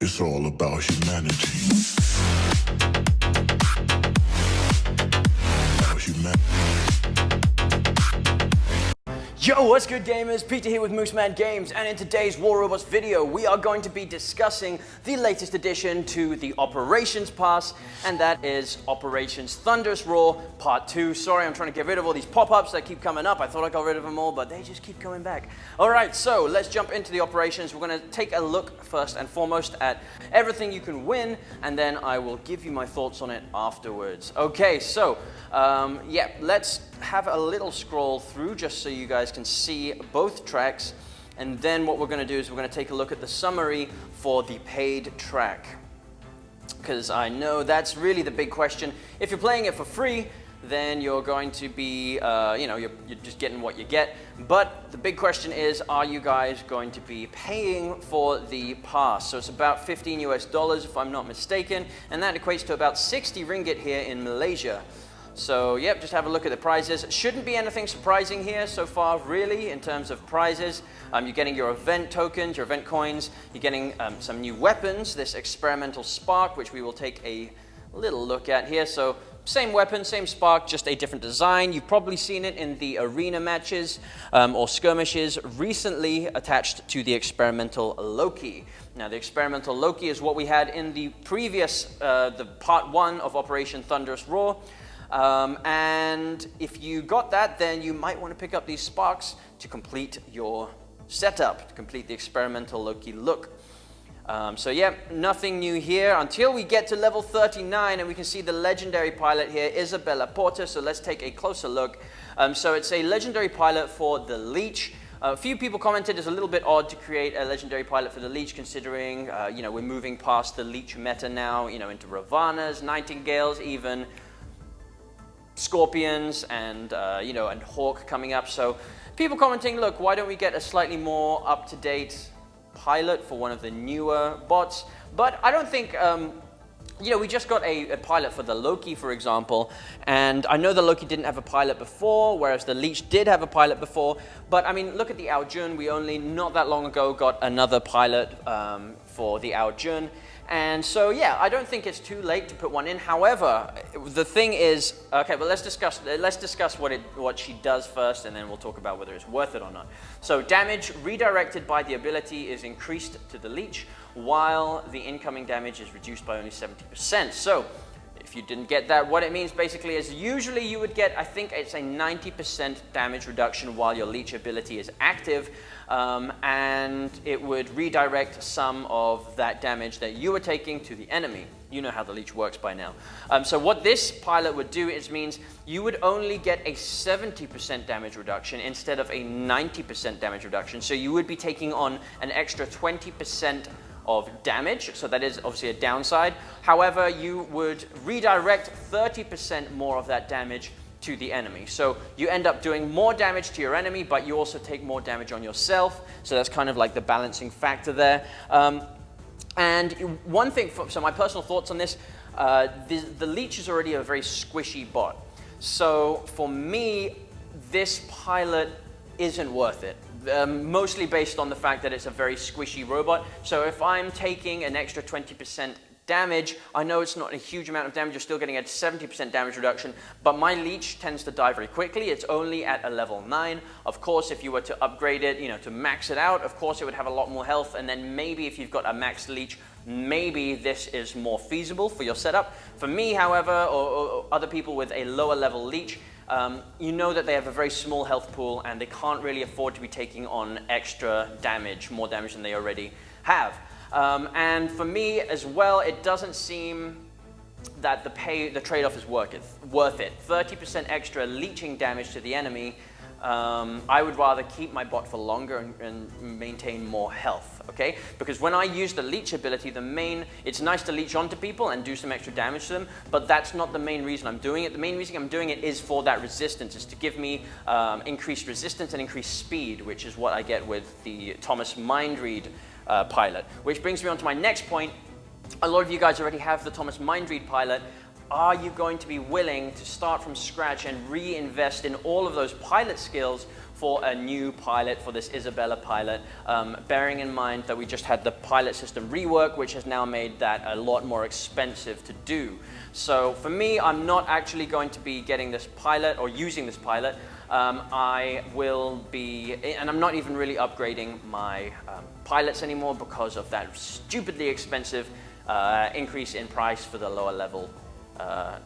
It's all about humanity. About humanity. Yo, what's good gamers? Peter here with Mooseman Games, and in today's War Robots video, we are going to be discussing the latest addition to the Operations Pass, and that is Operation Thunderous Roar Part.2. Sorry, I'm trying to get rid of all these pop-ups that keep coming up. I thought I got rid of them all, but they just keep coming back. Alright, so let's jump into the operations. We're going to take a look first and foremost at everything you can win, and then I will give you my thoughts on it afterwards. Okay, so, yeah, let's have a little scroll through just so you guys can see both tracks, and then what we're going to do is we're going to take a look at the summary for the paid track, because I know that's really the big question. If you're playing it for free, then you're going to be, you're just getting what you get. But the big question is, are you guys going to be paying for the pass? So it's about 15 US dollars if I'm not mistaken, and that equates to about 60 ringgit here in Malaysia. So, yep, just have a look at the prizes. Shouldn't be anything surprising here so far, really, in terms of prizes. You're getting your event tokens, your event coins. You're getting some new weapons, this experimental spark, which we will take a little look at here. So, same weapon, same spark, just a different design. You've probably seen it in the arena matches or skirmishes recently attached to the experimental Loki. Now, the experimental Loki is what we had in the previous, the part 1 of Operation Thunderous Roar. And if you got that, then you might want to pick up these sparks to complete your setup, to complete the experimental Loki look. So yeah, nothing new here until we get to level 39, and we can see the legendary pilot here, Isabella Porter. So let's take a closer look. So it's a legendary pilot for the Leech. A few people commented it's a little bit odd to create a legendary pilot for the Leech, considering we're moving past the Leech meta now, into Ravana's, Nightingales, even Scorpions, and and Hawk coming up. So people commenting, look, why don't we get a slightly more up-to-date pilot for one of the newer bots? But I don't think, we just got a pilot for the Loki, for example, and I know the Loki didn't have a pilot before, whereas the Leech did have a pilot before. But I mean, look at the Aojun. We only not that long ago got another pilot for the Aojun. And so, yeah, I don't think it's too late to put one in. However, the thing is, okay, well, let's discuss what she does first, and then we'll talk about whether it's worth it or not. So, damage redirected by the ability is increased to the Leech, while the incoming damage is reduced by only 70%. So, if you didn't get that, what it means basically is usually you would get, I think it's a 90% damage reduction while your Leech ability is active, and it would redirect some of that damage that you were taking to the enemy. You know how the Leech works by now. So what this pilot would do is means you would only get a 70% damage reduction instead of a 90% damage reduction. So you would be taking on an extra 20% of damage, so that is obviously a downside. However, you would redirect 30% more of that damage to the enemy. So you end up doing more damage to your enemy, but you also take more damage on yourself. So that's kind of like the balancing factor there. And one thing, so my personal thoughts on this, the Leech is already a very squishy bot. So for me, this pilot isn't worth it. Mostly based on the fact that it's a very squishy robot. So if I'm taking an extra 20% damage, I know it's not a huge amount of damage, you're still getting a 70% damage reduction, but my Leech tends to die very quickly. It's only at a level 9. Of course, if you were to upgrade it, to max it out, of course it would have a lot more health, and then maybe if you've got a max Leech, maybe this is more feasible for your setup. For me, however, or other people with a lower level Leech, you know that they have a very small health pool, and they can't really afford to be taking on extra damage, more damage than they already have. And for me as well, it doesn't seem that the trade-off is worth it. 30% extra leeching damage to the enemy. I would rather keep my bot for longer and maintain more health, okay? Because when I use the Leech ability, it's nice to leech onto people and do some extra damage to them, but that's not the main reason I'm doing it. The main reason I'm doing it is for that resistance, is to give me increased resistance and increased speed, which is what I get with the Thomas Mindread pilot. Which brings me on to my next point. A lot of you guys already have the Thomas Mindread pilot. are you going to be willing to start from scratch and reinvest in all of those pilot skills for a new pilot, for this Isabella pilot, bearing in mind that we just had the pilot system rework, which has now made that a lot more expensive to do. So for me, I'm not actually going to be getting this pilot or using this pilot. I will be, and I'm not even really upgrading my pilots anymore because of that stupidly expensive increase in price for the lower level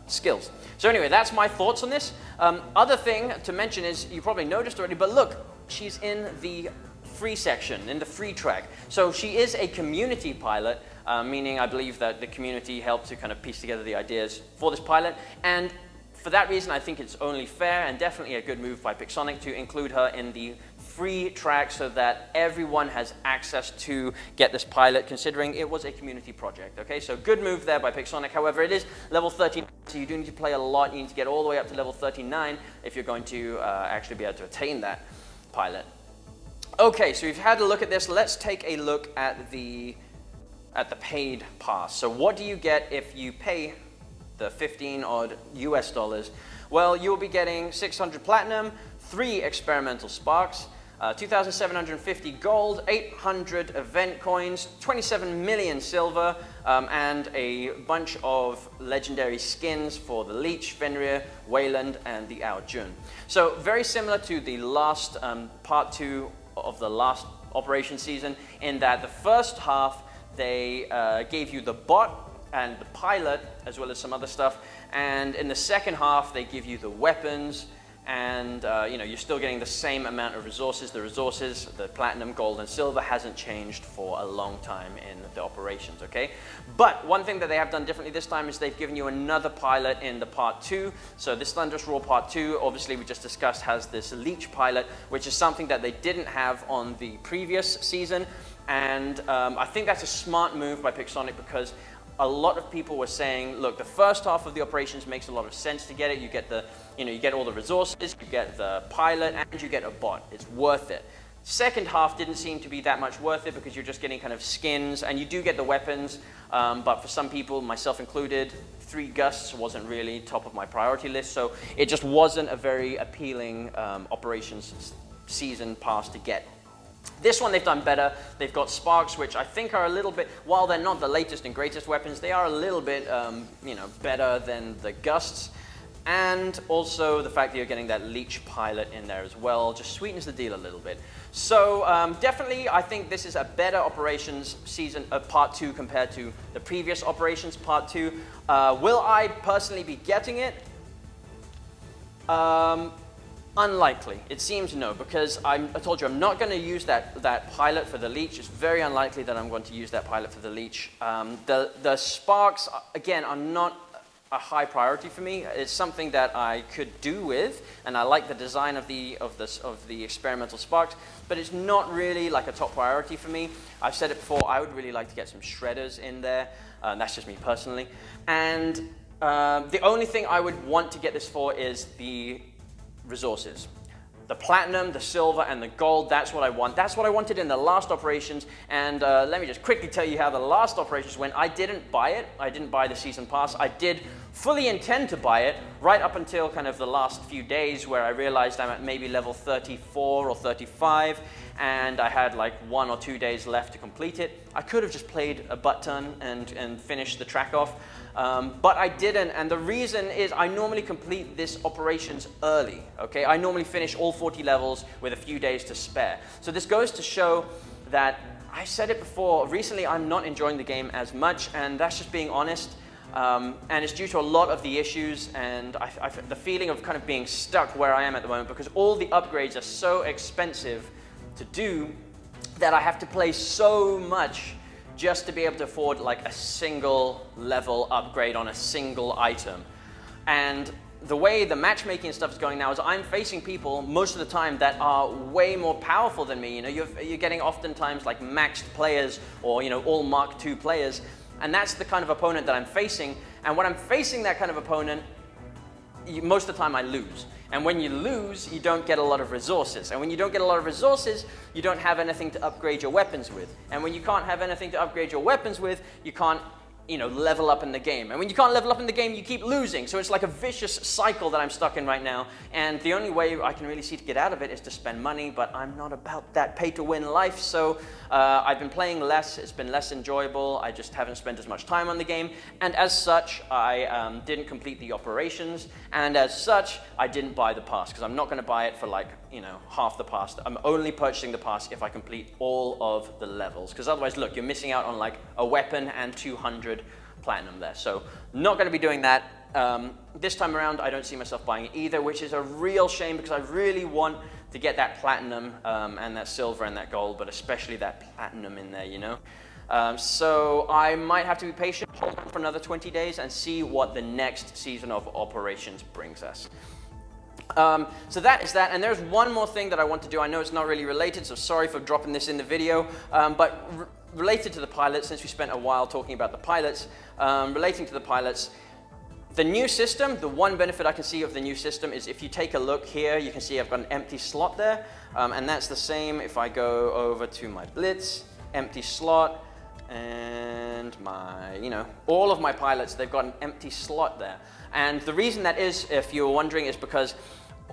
skills. So anyway, that's my thoughts on this. Other thing to mention is, you probably noticed already, but look, she's in the free section, in the free track. So she is a community pilot, meaning I believe that the community helped to kind of piece together the ideas for this pilot. And for that reason, I think it's only fair and definitely a good move by Pixonic to include her in the free track so that everyone has access to get this pilot, considering it was a community project. Okay, so good move there by Pixonic. However, it is level 39, so you do need to play a lot. You need to get all the way up to level 39 if you're going to actually be able to attain that pilot. Okay, so we've had a look at this. Let's take a look at the paid pass. So what do you get if you pay the 15 odd US dollars? Well, you'll be getting 600 platinum, 3 experimental sparks, 2,750 gold, 800 event coins, 27 million silver, and a bunch of legendary skins for the Leech, Fenrir, Wayland, and the Ao Jun. So very similar to the last part 2 of the last operation season, in that the first half they gave you the bot and the pilot, as well as some other stuff, and in the second half they give you the weapons, and you know, you're still getting the same amount of resources. The resources, the platinum, gold, and silver, hasn't changed for a long time in the operations, okay? But one thing that they have done differently this time is they've given you another pilot in the part 2. So this Thunderous Roar part 2, obviously we just discussed, has this Leech pilot, which is something that they didn't have on the previous season. And I think that's a smart move by Pixonic, because a lot of people were saying, look, the first half of the operations makes a lot of sense to get it. You get the, you get all the resources, you get the pilot, and you get a bot. It's worth it. Second half didn't seem to be that much worth it, because you're just getting kind of skins, and you do get the weapons, but for some people, myself included, 3 gusts wasn't really top of my priority list, so it just wasn't a very appealing operations season pass to get. This one they've done better. They've got sparks, which I think are a little bit, while they're not the latest and greatest weapons, they are a little bit, better than the gusts. And also the fact that you're getting that Leech pilot in there as well just sweetens the deal a little bit. So definitely, I think this is a better operations season part 2 compared to the previous operations part 2. Will I personally be getting it? Unlikely. It seems no, because I told you I'm not going to use that pilot for the Leech. It's very unlikely that I'm going to use that pilot for the Leech. The sparks, again, are not a high priority for me. It's something that I could do with, and I like the design of the experimental sparks, but it's not really like a top priority for me. I've said it before, I would really like to get some shredders in there. That's just me personally. And the only thing I would want to get this for is the resources. The platinum, the silver, and the gold, that's what I want. That's what I wanted in the last operations, and let me just quickly tell you how the last operations went. I didn't buy it. I didn't buy the season pass. I did fully intend to buy it right up until kind of the last few days, where I realized I'm at maybe level 34 or 35, and I had like 1 or 2 days left to complete it. I could have just played a butt ton and finished the track off, but I didn't, and the reason is I normally complete this operations early, okay? I normally finish all 40 levels with a few days to spare. So this goes to show that, I said it before, recently I'm not enjoying the game as much, and that's just being honest. And it's due to a lot of the issues, and the feeling of kind of being stuck where I am at the moment, because all the upgrades are so expensive to do that I have to play so much just to be able to afford like a single level upgrade on a single item. And the way the matchmaking and stuff is going now is I'm facing people most of the time that are way more powerful than me. You're getting oftentimes like maxed players, or all Mark II players. And that's the kind of opponent that I'm facing. And when I'm facing that kind of opponent, most of the time I lose. And when you lose, you don't get a lot of resources. And when you don't get a lot of resources, you don't have anything to upgrade your weapons with. And when you can't have anything to upgrade your weapons with, you can't you know, level up in the game. And when you can't level up in the game, you keep losing. So it's like a vicious cycle that I'm stuck in right now. And the only way I can really see to get out of it is to spend money, but I'm not about that pay-to-win life. So I've been playing less. It's been less enjoyable. I just haven't spent as much time on the game. And as such, I didn't complete the operations. And as such, I didn't buy the pass because I'm not going to buy it for like, you know, half the pass. I'm only purchasing the pass if I complete all of the levels. Because otherwise, look, you're missing out on like a weapon and 200 platinum there. So not going to be doing that. This time around, I don't see myself buying it either, which is a real shame because I really want to get that platinum and that silver and that gold, but especially that platinum in there, you know. So I might have to be patient, hold on for another 20 days and see what the next season of operations brings us. So that is that, and there's one more thing that I want to do. I know it's not really related, so sorry for dropping this in the video, but related to the pilots, since we spent a while talking about the pilots, relating to the pilots, the new system, the one benefit I can see of the new system is if you take a look here, you can see I've got an empty slot there, and that's the same if I go over to my Blitz, empty slot, and my, you know, all of my pilots, they've got an empty slot there. And the reason that is, if you're wondering, is because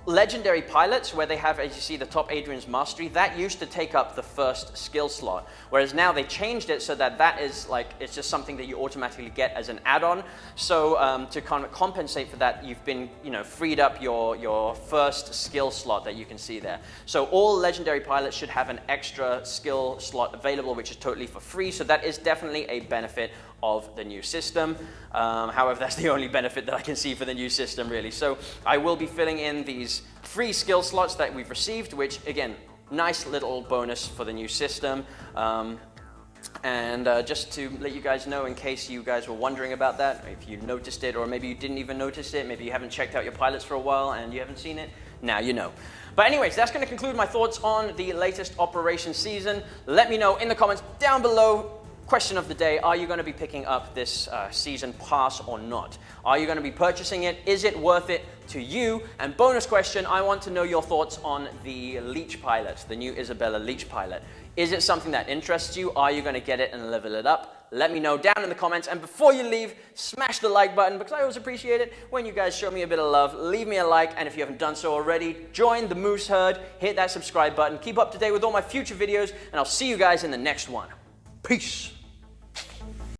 Legendary Pilots, where they have, as you see, the top Adrian's Mastery, that used to take up the first skill slot. Whereas now they changed it so that that is like, it's just something that you automatically get as an add-on. So to kind of compensate for that, you've been, you know, freed up your first skill slot that you can see there. So all Legendary Pilots should have an extra skill slot available, which is totally for free. So that is definitely a benefit of the new system. However, that's the only benefit that I can see for the new system, really. So I will be filling in these free skill slots that we've received, which, again, nice little bonus for the new system. And just to let you guys know, in case you guys were wondering about that, if you noticed it, or maybe you didn't even notice it, maybe you haven't checked out your pilots for a while and you haven't seen it, now you know. But anyways, that's going to conclude my thoughts on the latest Operation season. Let me know in the comments down below. Question of the day, are you going to be picking up this season pass or not? Are you going to be purchasing it? Is it worth it to you? And bonus question, I want to know your thoughts on the Leech Pilot, the new Isabella Leech Pilot. Is it something that interests you? Are you going to get it and level it up? Let me know down in the comments. And before you leave, smash the like button because I always appreciate it when you guys show me a bit of love. Leave me a like, and if you haven't done so already, join the Moose Herd, hit that subscribe button, keep up to date with all my future videos, and I'll see you guys in the next one. Peace.